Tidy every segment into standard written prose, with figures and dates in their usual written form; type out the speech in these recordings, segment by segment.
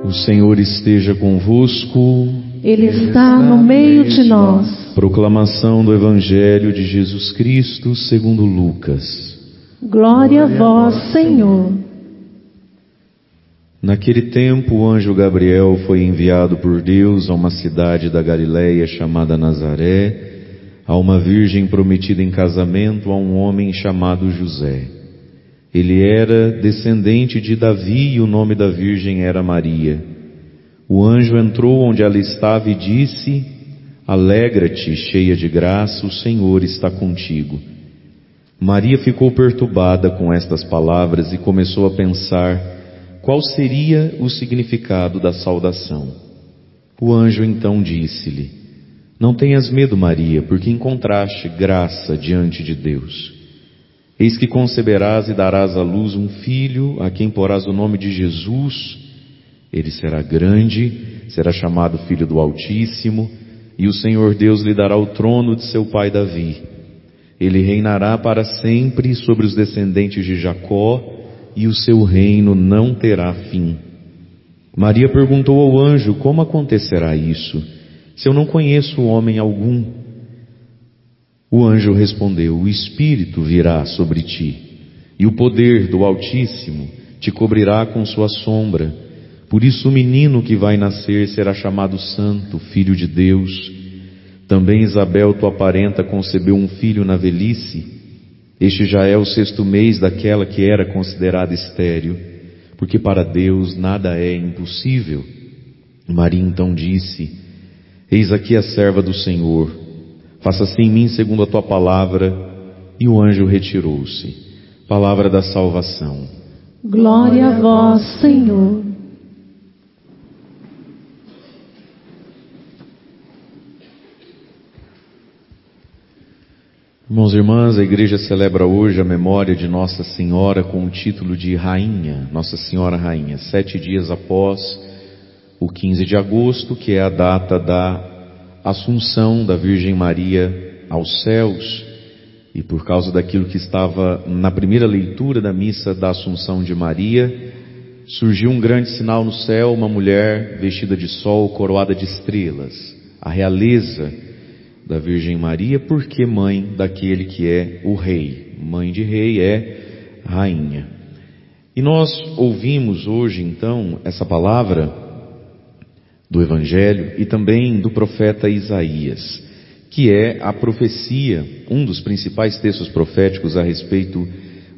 O Senhor esteja convosco. Ele está no meio de nós. Proclamação do Evangelho de Jesus Cristo segundo Lucas. Glória a vós, Senhor. Naquele tempo, o anjo Gabriel foi enviado por Deus a uma cidade da Galileia chamada Nazaré, a uma virgem prometida em casamento a um homem chamado José. Ele era descendente de Davi e o nome da virgem era Maria. O anjo entrou onde ela estava e disse: Alegra-te, cheia de graça, o Senhor está contigo. Maria ficou perturbada com estas palavras e começou a pensar qual seria o significado da saudação. O anjo então disse-lhe: Não tenhas medo, Maria, porque encontraste graça diante de Deus. Eis que conceberás e darás à luz um filho, a quem porás o nome de Jesus. Ele será grande, será chamado Filho do Altíssimo, e o Senhor Deus lhe dará o trono de seu pai Davi. Ele reinará para sempre sobre os descendentes de Jacó, e o seu reino não terá fim. Maria perguntou ao anjo: Como acontecerá isso, se eu não conheço homem algum? O anjo respondeu: O Espírito virá sobre ti, e o poder do Altíssimo te cobrirá com sua sombra. Por isso o menino que vai nascer será chamado Santo, Filho de Deus. Também Isabel, tua parenta, concebeu um filho na velhice. Este já é o 6º mês daquela que era considerada estéril, porque para Deus nada é impossível. Maria então disse: Eis aqui a serva do Senhor, faça-se em mim segundo a tua palavra. E o anjo retirou-se. Palavra da salvação. Glória a vós, Senhor. Irmãos e irmãs, a igreja celebra hoje a memória de Nossa Senhora com o título de Rainha, Nossa Senhora Rainha, 7 dias após o 15 de agosto, que é a data da Assunção da Virgem Maria aos céus. E por causa daquilo que estava na primeira leitura da missa da Assunção de Maria, surgiu um grande sinal no céu, uma mulher vestida de sol, coroada de estrelas, a realeza da Virgem Maria, porque mãe daquele que é o rei. Mãe de rei é rainha. E nós ouvimos hoje então essa palavra do Evangelho e também do profeta Isaías, que é a profecia, um dos principais textos proféticos a respeito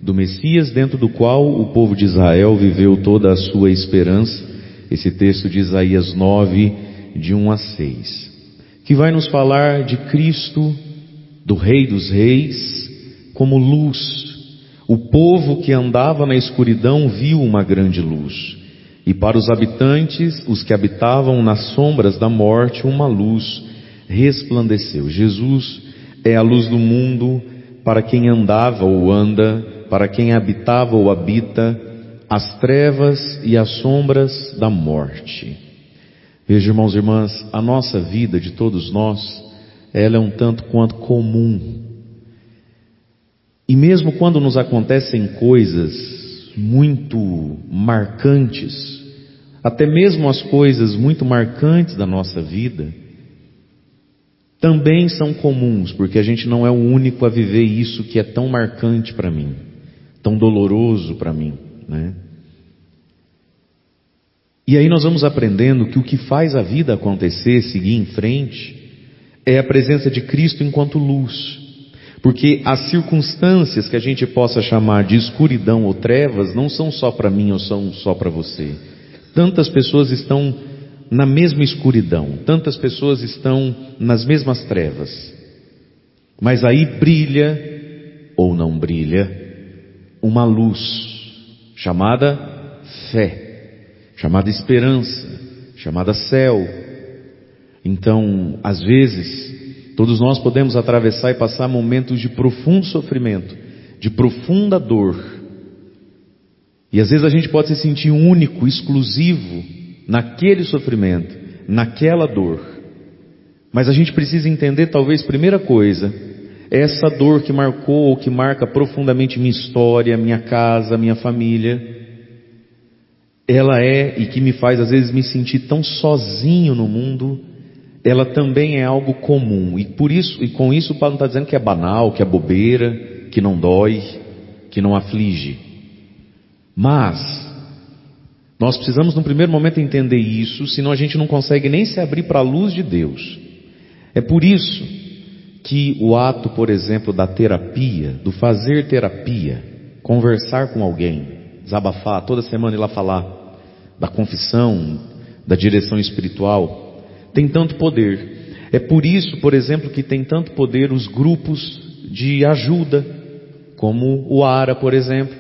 do Messias, dentro do qual o povo de Israel viveu toda a sua esperança. Esse texto de Isaías 9, de 1 a 6. Que vai nos falar de Cristo, do Rei dos Reis, como luz. O povo que andava na escuridão viu uma grande luz. E para os habitantes, os que habitavam nas sombras da morte, uma luz resplandeceu. Jesus é a luz do mundo para quem andava ou anda, para quem habitava ou habita as trevas e as sombras da morte. Veja, irmãos e irmãs, a nossa vida de todos nós, ela é um tanto quanto comum. E mesmo quando nos acontecem coisas muito marcantes, até mesmo as coisas muito marcantes da nossa vida, também são comuns, porque a gente não é o único a viver isso que é tão marcante para mim, tão doloroso para mim, né? E aí nós vamos aprendendo que o que faz a vida acontecer, seguir em frente, é a presença de Cristo enquanto luz. Porque as circunstâncias que a gente possa chamar de escuridão ou trevas não são só para mim ou são só para você. Tantas pessoas estão na mesma escuridão, tantas pessoas estão nas mesmas trevas. Mas aí brilha, ou não brilha, uma luz chamada fé, chamada esperança, chamada céu. Então, às vezes, todos nós podemos atravessar e passar momentos de profundo sofrimento, de profunda dor. E às vezes a gente pode se sentir único, exclusivo, naquele sofrimento, naquela dor. Mas a gente precisa entender, talvez, primeira coisa, essa dor que marcou ou que marca profundamente minha história, minha casa, minha família, ela é, e que me faz às vezes me sentir tão sozinho no mundo, ela também é algo comum. E por isso, e com isso o Paulo não está dizendo que é banal, que é bobeira, que não dói, que não aflige. Mas nós precisamos no primeiro momento entender isso, senão a gente não consegue nem se abrir para a luz de Deus. É por isso que o ato, por exemplo, da terapia, do fazer terapia, conversar com alguém, desabafar, toda semana ir lá falar da confissão, da direção espiritual, tem tanto poder. É por isso, por exemplo, que tem tanto poder os grupos de ajuda, como o ARA, por exemplo.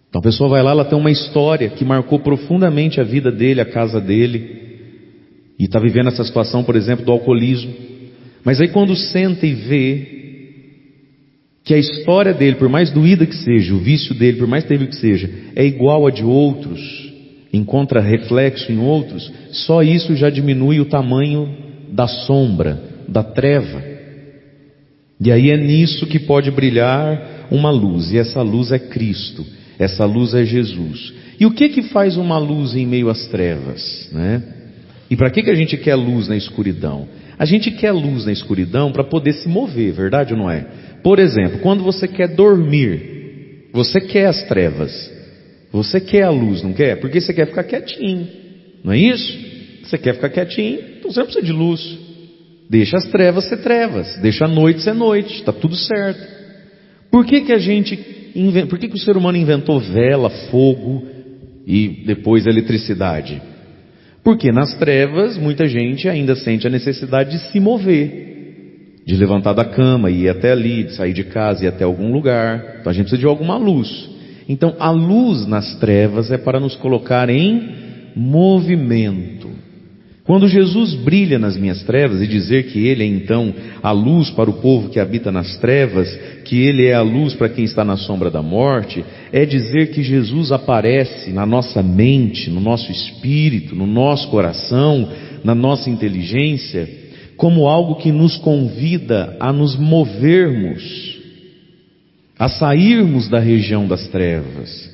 Então a pessoa vai lá, ela tem uma história que marcou profundamente a vida dele, a casa dele, e está vivendo essa situação, por exemplo, do alcoolismo. Mas aí quando senta e vê que a história dele, por mais doída que seja, o vício dele, por mais terrível que seja, é igual a de outros, encontra reflexo em outros, só isso já diminui o tamanho da sombra, da treva. E aí é nisso que pode brilhar uma luz, e essa luz é Cristo, essa luz é Jesus. E o que faz uma luz em meio às trevas, né? E para que a gente quer luz na escuridão? A gente quer luz na escuridão para poder se mover, verdade ou não é? Por exemplo, quando você quer dormir, você quer as trevas, você quer a luz, não quer? Porque você quer ficar quietinho, não é isso? Você quer ficar quietinho, então você não precisa de luz. Deixa as trevas ser trevas, deixa a noite ser noite, está tudo certo. Por que o ser humano inventou vela, fogo e depois eletricidade? Porque nas trevas muita gente ainda sente a necessidade de se mover, de levantar da cama e ir até ali, de sair de casa e ir até algum lugar. Então a gente precisa de alguma luz. Então a luz nas trevas é para nos colocar em movimento. Quando Jesus brilha nas minhas trevas, e dizer que Ele é então a luz para o povo que habita nas trevas, que Ele é a luz para quem está na sombra da morte, é dizer que Jesus aparece na nossa mente, no nosso espírito, no nosso coração, na nossa inteligência, como algo que nos convida a nos movermos, a sairmos da região das trevas,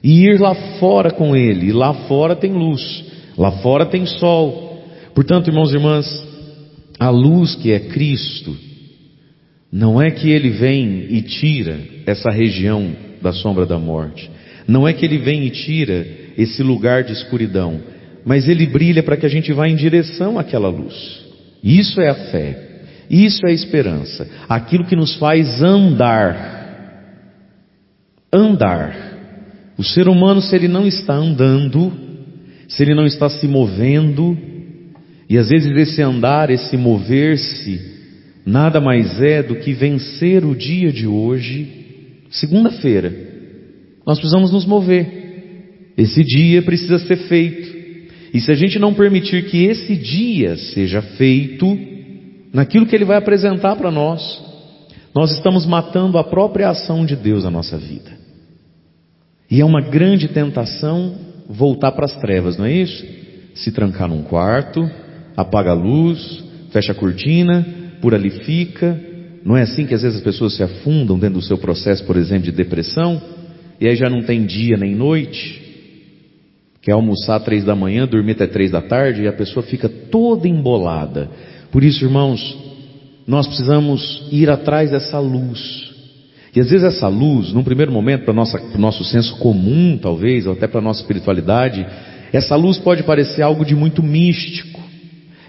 e ir lá fora com Ele. E lá fora tem luz, lá fora tem sol. Portanto, irmãos e irmãs, a luz que é Cristo, não é que Ele vem e tira essa região da sombra da morte, não é que Ele vem e tira esse lugar de escuridão, mas Ele brilha para que a gente vá em direção àquela luz. Isso é a fé, isso é a esperança, aquilo que nos faz andar. O ser humano, se ele não está andando, se ele não está se movendo, e às vezes esse andar, esse mover-se, nada mais é do que vencer o dia de hoje, segunda-feira. Nós precisamos nos mover. Esse dia precisa ser feito. E se a gente não permitir que esse dia seja feito naquilo que Ele vai apresentar para nós, nós estamos matando a própria ação de Deus na nossa vida. E é uma grande tentação voltar para as trevas, não é isso? Se trancar num quarto, apaga a luz, fecha a cortina, por ali fica. Não é assim que às vezes as pessoas se afundam dentro do seu processo, por exemplo, de depressão, e aí já não tem dia nem noite, quer almoçar 3 da manhã, dormir até 3 da tarde, e a pessoa fica toda embolada. Por isso, irmãos, nós precisamos ir atrás dessa luz. E às vezes essa luz, num primeiro momento, para o nosso senso comum, talvez, ou até para a nossa espiritualidade, essa luz pode parecer algo de muito místico.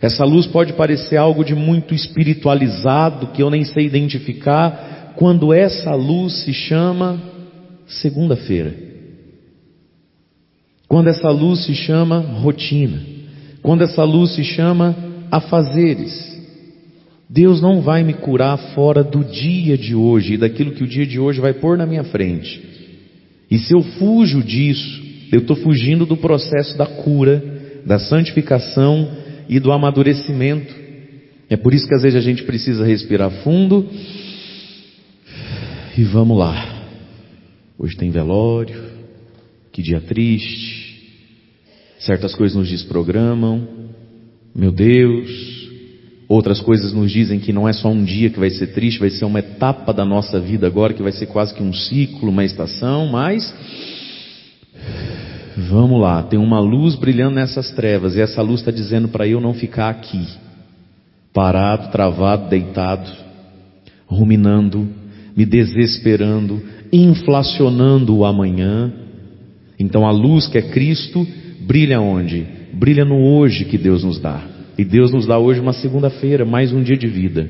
Essa luz pode parecer algo de muito espiritualizado, que eu nem sei identificar, quando essa luz se chama segunda-feira. Quando essa luz se chama rotina. Quando essa luz se chama afazeres. Deus não vai me curar fora do dia de hoje e daquilo que o dia de hoje vai pôr na minha frente. E se eu fujo disso, eu estou fugindo do processo da cura, da santificação e do amadurecimento. É por isso que às vezes a gente precisa respirar fundo e vamos lá. Hoje tem velório, que dia triste, certas coisas nos desprogramam, meu Deus. Outras coisas nos dizem que não é só um dia que vai ser triste, vai ser uma etapa da nossa vida agora, que vai ser quase que um ciclo, uma estação, mas Vamos lá, tem uma luz brilhando nessas trevas, e essa luz está dizendo para eu não ficar aqui, parado, travado, deitado, ruminando, me desesperando, inflacionando o amanhã. Então a luz que é Cristo brilha onde? Brilha no hoje que Deus nos dá. E Deus nos dá hoje uma segunda-feira, mais um dia de vida.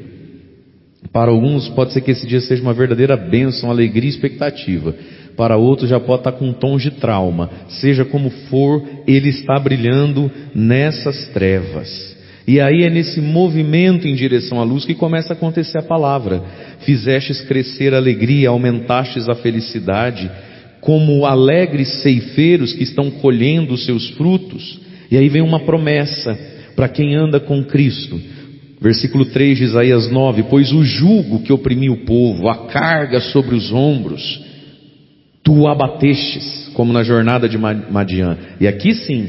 Para alguns pode ser que esse dia seja uma verdadeira bênção, alegria e expectativa. Para outros já pode estar com tons de trauma. Seja como for, Ele está brilhando nessas trevas. E aí é nesse movimento em direção à luz que começa a acontecer a palavra. Fizestes crescer a alegria, aumentastes a felicidade, como alegres ceifeiros que estão colhendo os seus frutos. E aí vem uma promessa para quem anda com Cristo. Versículo 3 de Isaías 9: pois o jugo que oprimia o povo, a carga sobre os ombros, tu o abatestes, como na jornada de Madian. E aqui sim,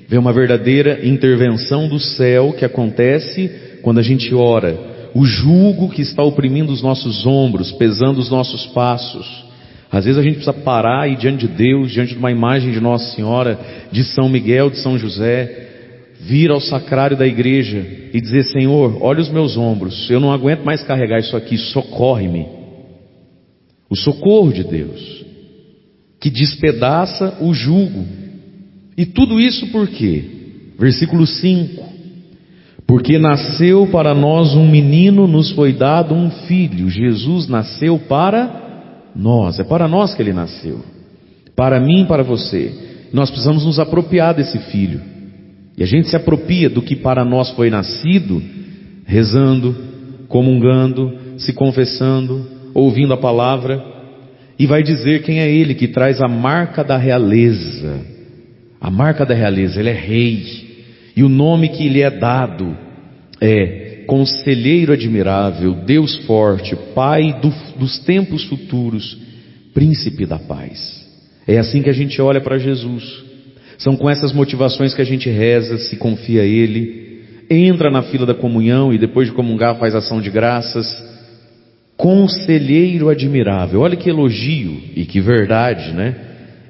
vem uma verdadeira intervenção do céu que acontece quando a gente ora. O jugo que está oprimindo os nossos ombros, pesando os nossos passos. Às vezes a gente precisa parar e ir diante de Deus, diante de uma imagem de Nossa Senhora, de São Miguel, de São José, vir ao sacrário da igreja e dizer: Senhor, olha os meus ombros, eu não aguento mais carregar isso aqui, socorre-me. O socorro de Deus, que despedaça o jugo. E tudo isso por quê? Versículo 5: porque nasceu para nós um menino, nos foi dado um filho. Jesus nasceu para nós, é para nós que Ele nasceu, para mim e para você. Nós precisamos nos apropriar desse filho, e a gente se apropria do que para nós foi nascido, rezando, comungando, se confessando, ouvindo a palavra, e vai dizer quem é Ele, que traz a marca da realeza. A marca da realeza, Ele é rei, e o nome que lhe é dado é Conselheiro admirável, Deus forte, Pai dos tempos futuros, Príncipe da paz. É assim que a gente olha para Jesus. São com essas motivações que a gente reza, se confia a Ele, entra na fila da comunhão e depois de comungar faz ação de graças. Conselheiro admirável, olha que elogio e que verdade, né?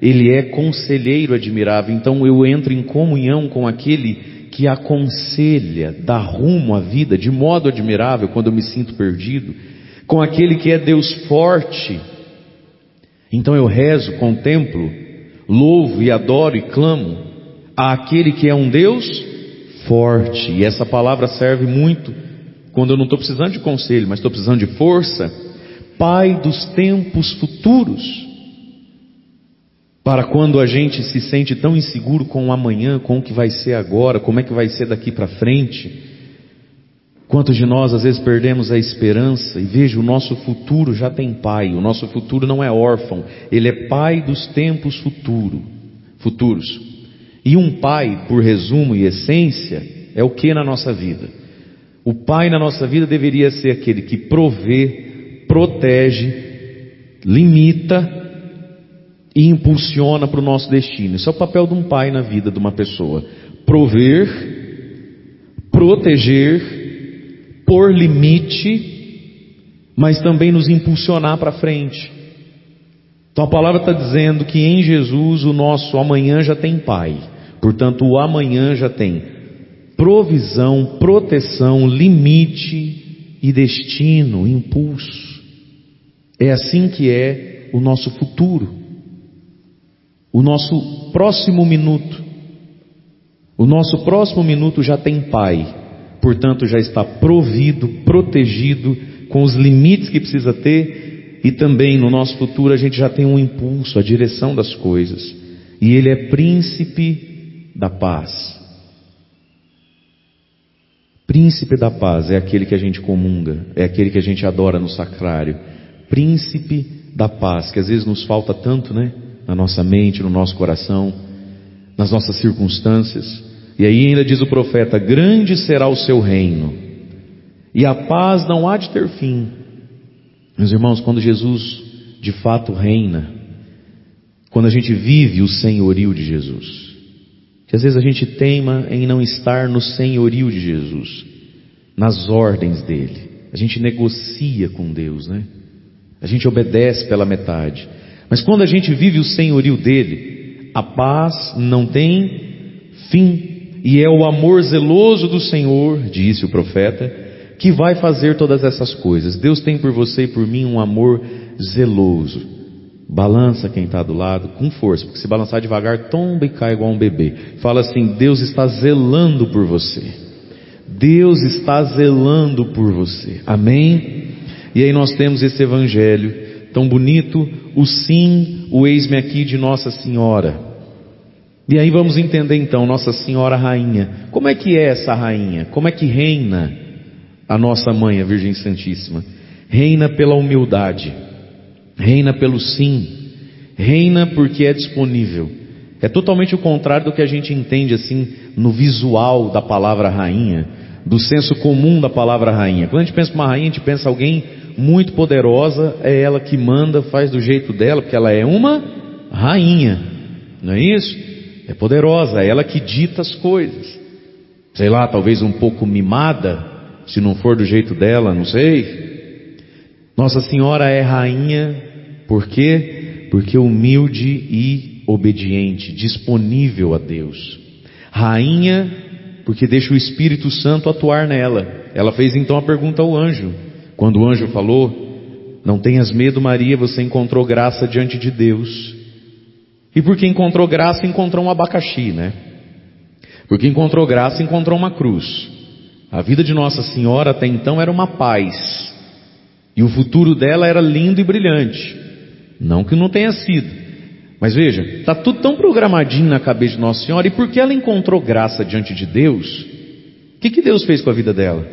Ele é conselheiro admirável. Então eu entro em comunhão com aquele que aconselha, dá rumo à vida de modo admirável quando eu me sinto perdido, com aquele que é Deus forte. Então eu rezo, contemplo, louvo e adoro e clamo àquele que é um Deus forte. E essa palavra serve muito quando eu não estou precisando de conselho, mas estou precisando de força. Pai dos tempos futuros. Para quando a gente se sente tão inseguro com o amanhã, com o que vai ser agora, como é que vai ser daqui para frente. Quantos de nós às vezes perdemos a esperança e veja, o nosso futuro já tem pai, o nosso futuro não é órfão, ele é pai dos tempos futuros. E um pai, por resumo e essência, é o que na nossa vida? O pai na nossa vida deveria ser aquele que provê, protege, limita e impulsiona para o nosso destino. Isso é o papel de um pai na vida de uma pessoa: prover, proteger, pôr limite, mas também nos impulsionar para frente. Então a palavra está dizendo que em Jesus o nosso amanhã já tem pai, portanto o amanhã já tem provisão, proteção, limite e destino, impulso. É assim que é o nosso futuro. O nosso próximo minuto. O nosso próximo minuto já tem pai. Portanto já está provido, protegido, com os limites que precisa ter. E também no nosso futuro a gente já tem um impulso, a direção das coisas. E Ele é príncipe da paz. Príncipe da paz é aquele que a gente comunga, é aquele que a gente adora no sacrário. Príncipe da paz, que às vezes nos falta tanto, né? Na nossa mente, no nosso coração, nas nossas circunstâncias. E aí ainda diz o profeta: grande será o seu reino, e a paz não há de ter fim. Meus irmãos, quando Jesus de fato reina, quando a gente vive o senhorio de Jesus, que às vezes a gente teima em não estar no senhorio de Jesus, nas ordens dele, a gente negocia com Deus, né? A gente obedece pela metade. Mas quando a gente vive o senhorio dele, a paz não tem fim. E é o amor zeloso do Senhor, disse o profeta, que vai fazer todas essas coisas. Deus tem por você e por mim um amor zeloso. Balança quem está do lado com força, porque se balançar devagar, tomba e cai igual um bebê. Fala assim: Deus está zelando por você. Deus está zelando por você. Amém? E aí nós temos esse evangelho tão bonito, o sim, o eis-me aqui de Nossa Senhora. E aí vamos entender então Nossa Senhora Rainha. Como é que é essa rainha? Como é que reina a nossa mãe, a Virgem Santíssima? Reina pela humildade, reina pelo sim, reina porque é disponível. É totalmente o contrário do que a gente entende assim no visual da palavra rainha, do senso comum da palavra rainha. Quando a gente pensa em uma rainha, a gente pensa em alguém muito poderosa, é ela que manda, faz do jeito dela, porque ela é uma rainha, não é isso? É poderosa, é ela que dita as coisas. Sei lá, talvez um pouco mimada, se não for do jeito dela, não sei. Nossa Senhora é rainha, por quê? Porque humilde e obediente, disponível a Deus. Rainha, porque deixa o Espírito Santo atuar nela. Ela fez então a pergunta ao anjo. Quando o anjo falou: não tenhas medo, Maria, você encontrou graça diante de Deus. E porque encontrou graça, encontrou um abacaxi, né? Porque encontrou graça, encontrou uma cruz. A vida de Nossa Senhora até então era uma paz. E o futuro dela era lindo e brilhante. Não que não tenha sido. Mas veja, está tudo tão programadinho na cabeça de Nossa Senhora. E porque ela encontrou graça diante de Deus, o que Deus fez com a vida dela?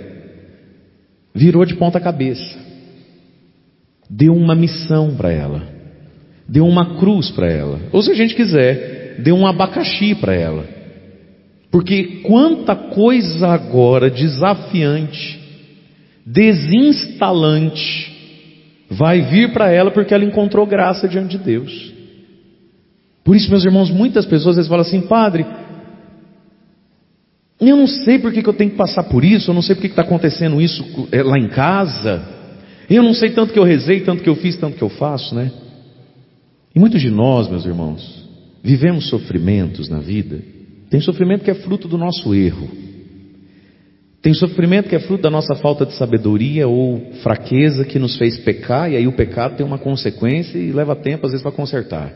Virou de ponta cabeça. Deu uma missão para ela. Deu uma cruz para ela. Ou se a gente quiser, deu um abacaxi para ela. Porque quanta coisa agora desafiante, desinstalante, vai vir para ela porque ela encontrou graça diante de Deus. Por isso, meus irmãos, muitas pessoas às vezes falam assim: Padre, eu não sei por que eu tenho que passar por isso, eu não sei por que está acontecendo isso lá em casa, eu não sei tanto que eu rezei, tanto que eu fiz, tanto que eu faço, né? E muitos de nós, meus irmãos, vivemos sofrimentos na vida. Tem sofrimento que é fruto do nosso erro. Tem sofrimento que é fruto da nossa falta de sabedoria ou fraqueza que nos fez pecar, e aí o pecado tem uma consequência e leva tempo às vezes para consertar.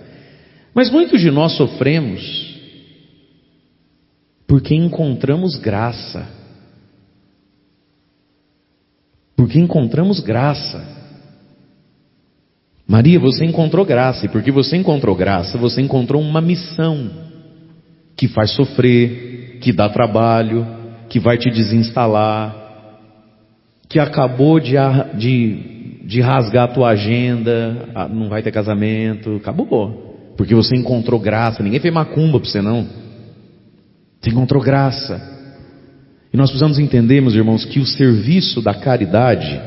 Mas muitos de nós sofremos porque encontramos graça. Porque encontramos graça. Maria, você encontrou graça, e porque você encontrou graça, você encontrou uma missão que faz sofrer, que dá trabalho, que vai te desinstalar, que acabou de rasgar a tua agenda, não vai ter casamento, acabou, porque você encontrou graça. Ninguém fez macumba para você não, você encontrou graça. E nós precisamos entender, meus irmãos, que o serviço da caridade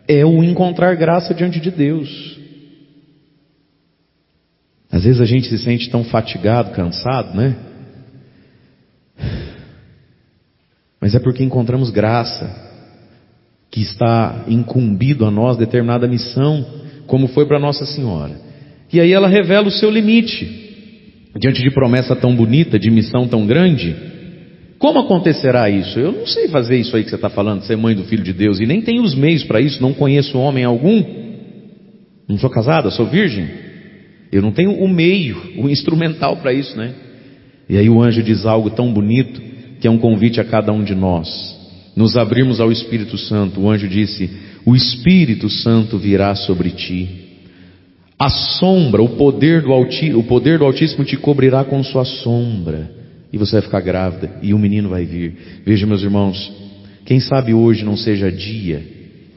é o encontrar graça diante de Deus. Às vezes a gente se sente tão fatigado, cansado, né? Mas é porque encontramos graça, que está incumbido a nós determinada missão, como foi para Nossa Senhora. E aí ela revela o seu limite, diante de promessa tão bonita, de missão tão grande. Como acontecerá isso? Eu não sei fazer isso aí que você está falando, ser mãe do Filho de Deus, e nem tenho os meios para isso, não conheço homem algum, não sou casada, sou virgem, eu não tenho o meio, o instrumental para isso, né? E aí o anjo diz algo tão bonito, que é um convite a cada um de nós, nos abrirmos ao Espírito Santo. O anjo disse: o Espírito Santo virá sobre ti, a sombra, o poder do Altíssimo te cobrirá com sua sombra, e você vai ficar grávida, e o menino vai vir. Veja, meus irmãos, quem sabe hoje não seja dia,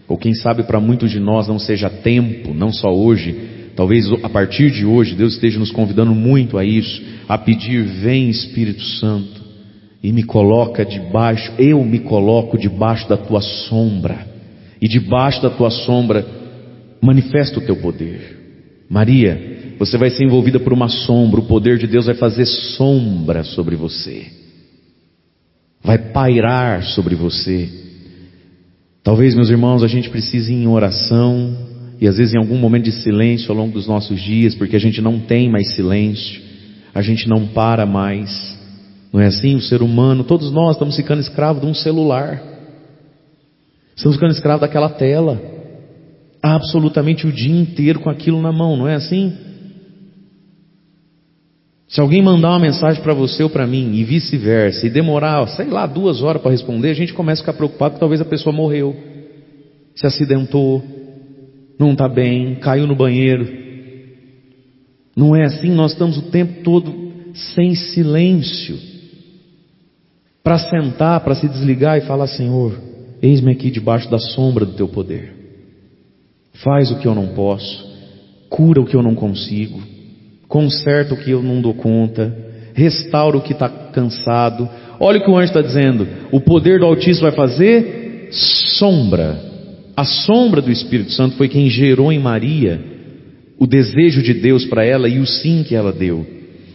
ou quem sabe para muitos de nós não seja tempo, não só hoje, talvez a partir de hoje Deus esteja nos convidando muito a isso, a pedir: vem Espírito Santo, e me coloca debaixo, eu me coloco debaixo da tua sombra, e debaixo da tua sombra manifesta o teu poder. Maria, você vai ser envolvida por uma sombra, o poder de Deus vai fazer sombra sobre você, vai pairar sobre você. Talvez, meus irmãos, a gente precise ir em oração, e às vezes em algum momento de silêncio ao longo dos nossos dias, porque a gente não tem mais silêncio. A gente não para mais. Não é assim? O ser humano, todos nós estamos ficando escravos de um celular. Estamos ficando escravos daquela tela. Absolutamente o dia inteiro com aquilo na mão, não é assim? Se alguém mandar uma mensagem para você ou para mim, e vice-versa, e demorar, sei lá, 2 horas para responder, a gente começa a ficar preocupado que talvez a pessoa morreu, se acidentou, não está bem, caiu no banheiro. Não é assim? Nós estamos o tempo todo sem silêncio, para sentar, para se desligar e falar: Senhor, eis-me aqui debaixo da sombra do Teu poder. Faz o que eu não posso, cura o que eu não consigo, conserta o que eu não dou conta, restaura o que está cansado. Olha o que o anjo está dizendo: o poder do Altíssimo vai fazer sombra. A sombra do Espírito Santo foi quem gerou em Maria o desejo de Deus para ela e o sim que ela deu.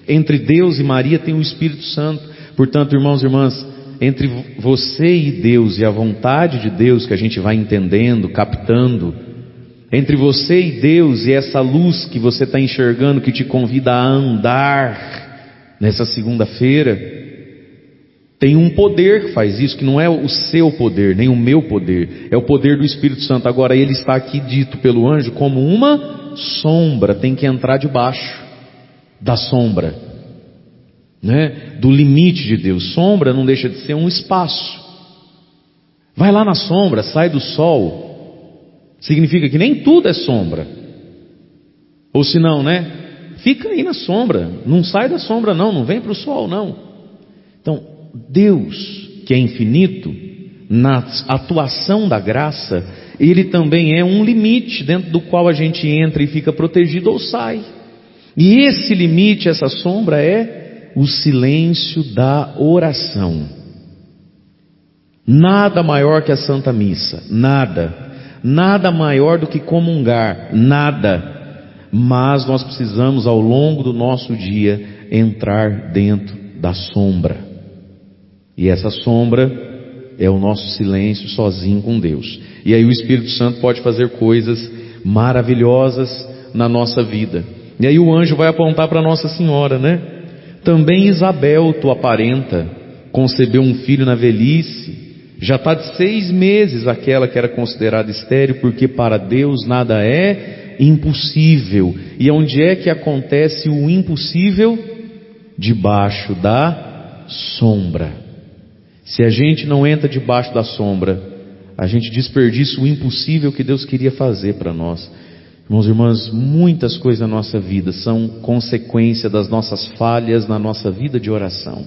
Entre Deus e Maria tem o Espírito Santo. Portanto, irmãos e irmãs, entre você e Deus e a vontade de Deus que a gente vai entendendo, captando, entre você e Deus e essa luz que você está enxergando que te convida a andar nessa segunda-feira, tem um poder que faz isso, que não é o seu poder, nem o meu poder, é o poder do Espírito Santo. Agora ele está aqui dito pelo anjo como uma sombra, tem que entrar debaixo da sombra, né? Do limite de Deus. Sombra não deixa de ser um espaço. Vai lá na sombra, sai do sol, significa que nem tudo é sombra. Ou se não, né? Fica aí na sombra, não sai da sombra não vem para o sol não. Então Deus, que é infinito, na atuação da graça, Ele também é um limite dentro do qual a gente entra e fica protegido ou sai. E esse limite, essa sombra é o silêncio da oração. Nada maior que a Santa Missa, nada maior do que comungar, nada. Mas nós precisamos ao longo do nosso dia entrar dentro da sombra. E essa sombra é o nosso silêncio sozinho com Deus. E aí o Espírito Santo pode fazer coisas maravilhosas na nossa vida. E aí o anjo vai apontar para Nossa Senhora, né? Também Isabel, tua parenta, concebeu um filho na velhice. Já está de 6 meses aquela que era considerada estéril, porque para Deus nada é impossível. E onde é que acontece o impossível? Debaixo da sombra. Se a gente não entra debaixo da sombra, a gente desperdiça o impossível que Deus queria fazer para nós. Irmãos e irmãs, muitas coisas na nossa vida são consequência das nossas falhas na nossa vida de oração.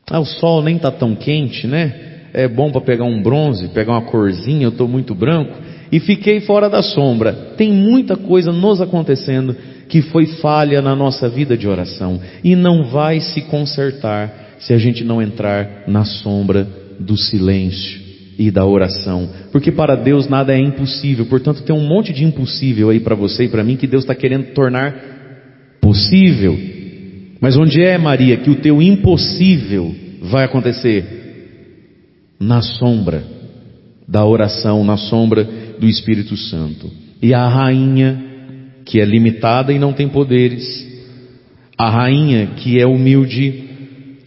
O sol nem está tão quente, né? É bom para pegar um bronze, pegar uma corzinha, eu estou muito branco, e fiquei fora da sombra. Tem muita coisa nos acontecendo que foi falha na nossa vida de oração, e não vai se consertar se a gente não entrar na sombra do silêncio e da oração, porque para Deus nada é impossível. Portanto, tem um monte de impossível aí para você e para mim que Deus está querendo tornar possível. Mas onde é, Maria, que o teu impossível vai acontecer? Na sombra da oração, na sombra do Espírito Santo. E a rainha, que é limitada e não tem poderes, a rainha que é humilde,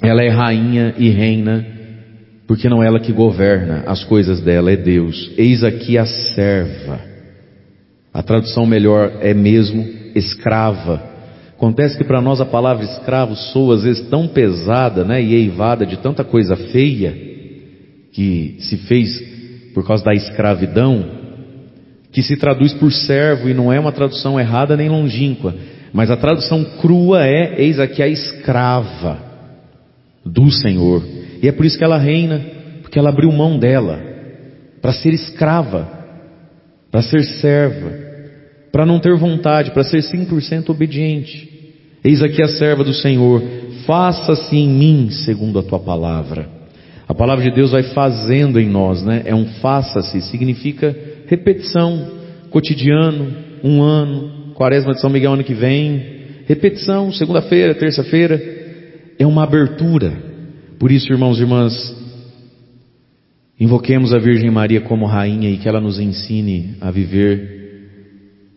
ela é rainha e reina, porque não é ela que governa as coisas dela, é Deus. Eis aqui a serva. A tradução melhor é mesmo escrava. Acontece que para nós a palavra escravo soa às vezes tão pesada, né, e eivada de tanta coisa feia que se fez por causa da escravidão, que se traduz por servo, e não é uma tradução errada nem longínqua, mas a tradução crua é: eis aqui a escrava do Senhor. E é por isso que ela reina, porque ela abriu mão dela para ser escrava, para ser serva, para não ter vontade, para ser 100% obediente. Eis aqui a serva do Senhor, faça-se em mim segundo a tua palavra. A palavra de Deus vai fazendo em nós, né? É um faça-se, significa repetição, cotidiano, um ano, quaresma de São Miguel ano que vem, repetição, segunda-feira, terça-feira. É uma abertura. Por isso, irmãos e irmãs, invoquemos a Virgem Maria como rainha e que ela nos ensine a viver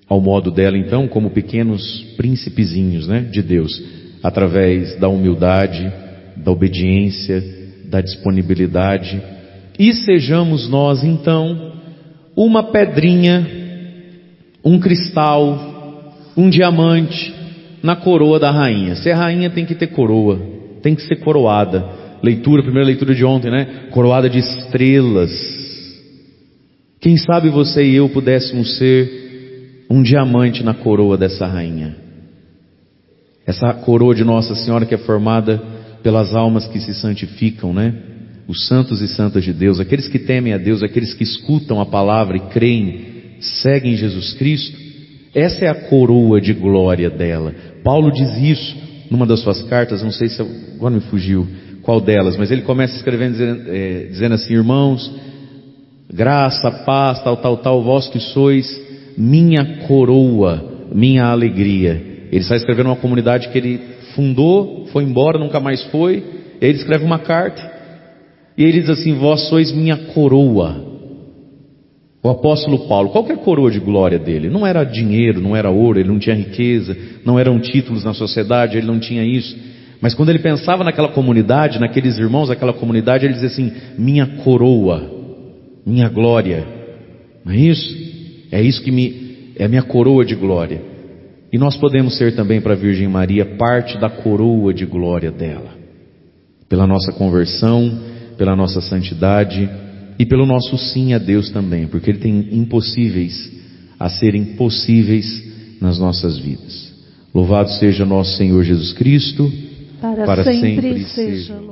ao modo dela então, como pequenos príncipezinhos, né, de Deus, através da humildade, da obediência, da disponibilidade, e sejamos nós então uma pedrinha, um cristal, um diamante na coroa da rainha. Se é rainha tem que ter coroa, tem que ser coroada. Primeira leitura de ontem, né? Coroada de estrelas. Quem sabe você e eu pudéssemos ser um diamante na coroa dessa rainha. Essa coroa de Nossa Senhora que é formada pelas almas que se santificam, né? Os santos e santas de Deus, aqueles que temem a Deus, aqueles que escutam a palavra e creem, seguem Jesus Cristo. Essa é a coroa de glória dela. Paulo diz isso numa das suas cartas, não sei se agora me fugiu qual delas, mas ele começa escrevendo dizendo assim: irmãos, graça, paz, tal, vós que sois minha coroa, minha alegria. Ele está escrevendo uma comunidade que ele fundou, foi embora, nunca mais foi. Ele escreve uma carta e ele diz assim: vós sois minha coroa. O apóstolo Paulo, qual que é a coroa de glória dele? Não era dinheiro, não era ouro, ele não tinha riqueza, não eram títulos na sociedade, ele não tinha isso. Mas quando ele pensava naquela comunidade, naqueles irmãos, naquela comunidade, ele dizia assim: minha coroa, minha glória. Não é isso? É isso que é minha coroa de glória. E nós podemos ser também para a Virgem Maria parte da coroa de glória dela, pela nossa conversão, pela nossa santidade e pelo nosso sim a Deus também, porque Ele tem impossíveis a serem possíveis nas nossas vidas. Louvado seja nosso Senhor Jesus Cristo, para sempre seja louvado.